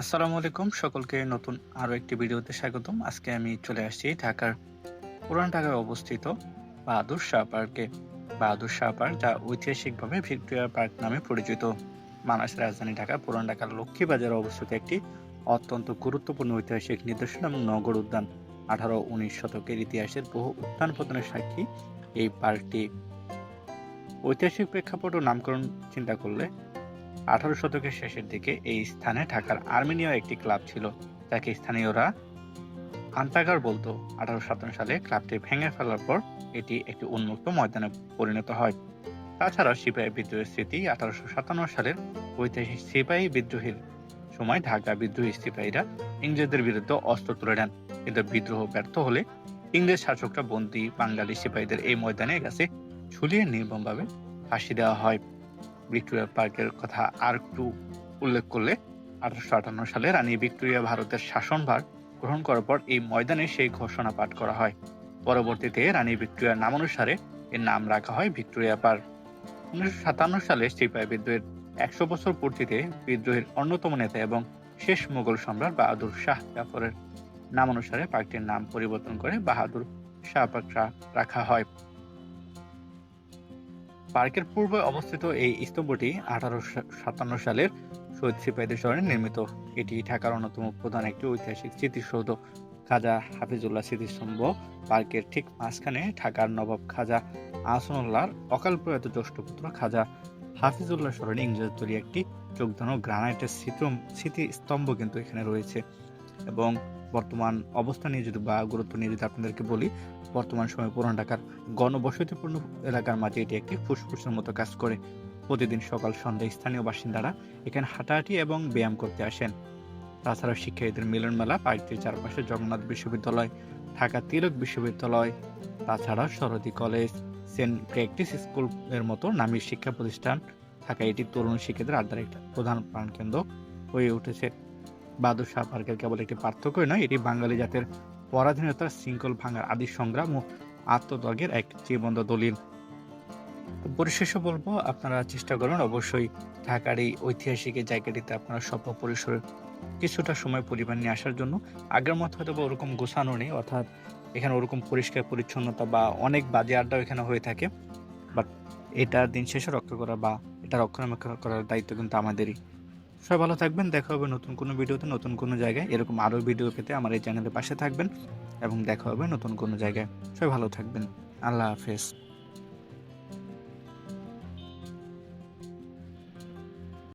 আসসালামু আলাইকুম সকলকে নতুন আরো একটি ভিডিওতে স্বাগতম। আজকে আমি চলে আসছি ঢাকার পুরান ঢাকায় অবস্থিত বাহাদুর শাহ পার্কে। বাহাদুর শাহ পার্ক যা ঐতিহাসিকভাবে ভিক্টোরিয়া পার্ক নামে পরিচিত। বাংলাদেশের রাজধানী ঢাকা পুরান ঢাকার লক্ষ্মীবাজারে অবস্থিত একটি অত্যন্ত গুরুত্বপূর্ণ ঐতিহাসিক নিদর্শন এবং নগর উদ্যান। 18-19 শতকের ইতিহাসের বহু উত্থান পতনের সাক্ষী এই পার্কটি। ঐতিহাসিক প্রেক্ষাপট ও নামকরণ চিন্তা করলে 18 শতকের শেষের দিকে এই স্থানে ঢাকার আর্মেনীয় একটি ক্লাব ছিল, যাকে স্থানীয়রা আন্তাগার বলতো। 1857 সালে ক্লাবটি ভেঙে ফেলার পর এটি একটি উন্মুক্ত ময়দানে পরিণত হয়। তাছাড়া সিপাহী বিদ্রোহের স্মৃতি 1857 সালের ঐতিহাসিক সিপাহী বিদ্রোহের সময় ঢাকা বিদ্রোহী সিপাহীরা ইংরেজদের বিরুদ্ধে অস্ত্র তুলে নেন, কিন্তু বিদ্রোহ ব্যর্থ হলে ইংরেজ শাসকরা বন্দী বাঙালি সিপাহীদের এই ময়দানে গেছে ঝুলিয়ে নির্মমভাবে ফাঁসি দেওয়া হয়। ভিক্টোরিয়া পার্কের কথা আর একটু উল্লেখ করলে 1858 সালে রানী ভিক্টোরিয়া ভারতের শাসনভার গ্রহণ করার পর এই ময়দানে সেই ঘোষণা পাঠ করা হয়। পরবর্তীতে রানী ভিক্টোরিয়ার নামানুসারে এর নাম রাখা হয় ভিক্টোরিয়া পার্ক। 1957 সালে সিপাহী বিদ্রোহের 100 বছর পূর্তিতে বিদ্রোহের অন্যতম নেতা এবং শেষ মুঘল সম্রাট বাহাদুর শাহ জাফরের নামানুসারে পার্কটির নাম পরিবর্তন করে বাহাদুর শাহ পার্ক রাখা হয়। পার্কের পূর্বে অবস্থিত এই স্তম্ভটি 1857 সালের শহীদ সিপাহীদের স্মরণে নির্মিত। এটি ঢাকার অন্যতম প্রধান একটি ঐতিহাসিক স্মৃতিসৌধ। খাজা হাফিজুল্লাহ স্মৃতিস্তম্ভ পার্কের ঠিক মাঝখানে ঢাকার নবাব খাজা আহসানুল্লাহর অকাল প্রয়াত জ্যেষ্ঠ পুত্র খাজা হাফিজুল্লাহ স্মরণে ইংরেজ তৈরি একটি চোখধানো গ্রানাইটের স্মৃতিস্তম্ভ কিন্তু এখানে রয়েছে। এবং বর্তমান অবস্থা নিয়ে যদি বা গুরুত্ব নিয়ে যদি আপনাদেরকে বলি, বর্তমান সময়ে পুরান ঢাকার ঘনবসতিপূর্ণ এলাকার মাঝে এটি একটি ফুসফুসের মতো কাজ করে। প্রতিদিন সকাল সন্ধ্যায় স্থানীয় বাসিন্দারা এখানে হাঁটাহাঁটি এবং ব্যায়াম করতে আসেন। তাছাড়া শিক্ষার্থীদের মিলন মেলা, পার্কটির চারপাশে জগন্নাথ বিশ্ববিদ্যালয়, ঢাকা তিলক বিশ্ববিদ্যালয়, তাছাড়া সরদি কলেজ, সেন্ট প্র্যাকটিস স্কুল এর মতো নামী শিক্ষা প্রতিষ্ঠান থাকা এটি তরুণ শিক্ষার্থীদের আড্ডার একটা প্রধান প্রাণকেন্দ্র হয়ে উঠেছে। বাহাদুর শাহ পার্কের কেবল একটি পার্থক্যই নয়, এটি বাঙালি জাতের পরাধীনতার শৃঙ্খল ভাঙার আদি সংগ্রাম ও আত্মত্যাগের এক জীবন্ত দলিল। পরিশেষে বলবো, আপনারা চেষ্টা করুন অবশ্যই ঢাকার এই ঐতিহাসিক এই জায়গাটিতে আপনারা স্বল্প পরিসরে কিছুটা সময় পরিবার নিয়ে আসার জন্য। আগের মতো হয়তো বা ওরকম গোছানো নেই, অর্থাৎ এখানে ওরকম পরিষ্কার পরিচ্ছন্নতা বা অনেক বাজে আড্ডাও এখানে হয়ে থাকে, বাট এটা দিন শেষে রক্ষা করা বা এটা রক্ষণাবেক্ষণ করার দায়িত্ব কিন্তু আমাদেরই। সবাই ভালো থাকবেন, দেখা হবে নতুন কোনো ভিডিওতে, নতুন কোনো জায়গায়। এরকম আরও ভিডিও পেতে আমার এই চ্যানেলের পাশে থাকবেন এবং দেখা হবে নতুন কোনো জায়গায়। সবাই ভালো থাকবেন। আল্লাহ হাফেজ।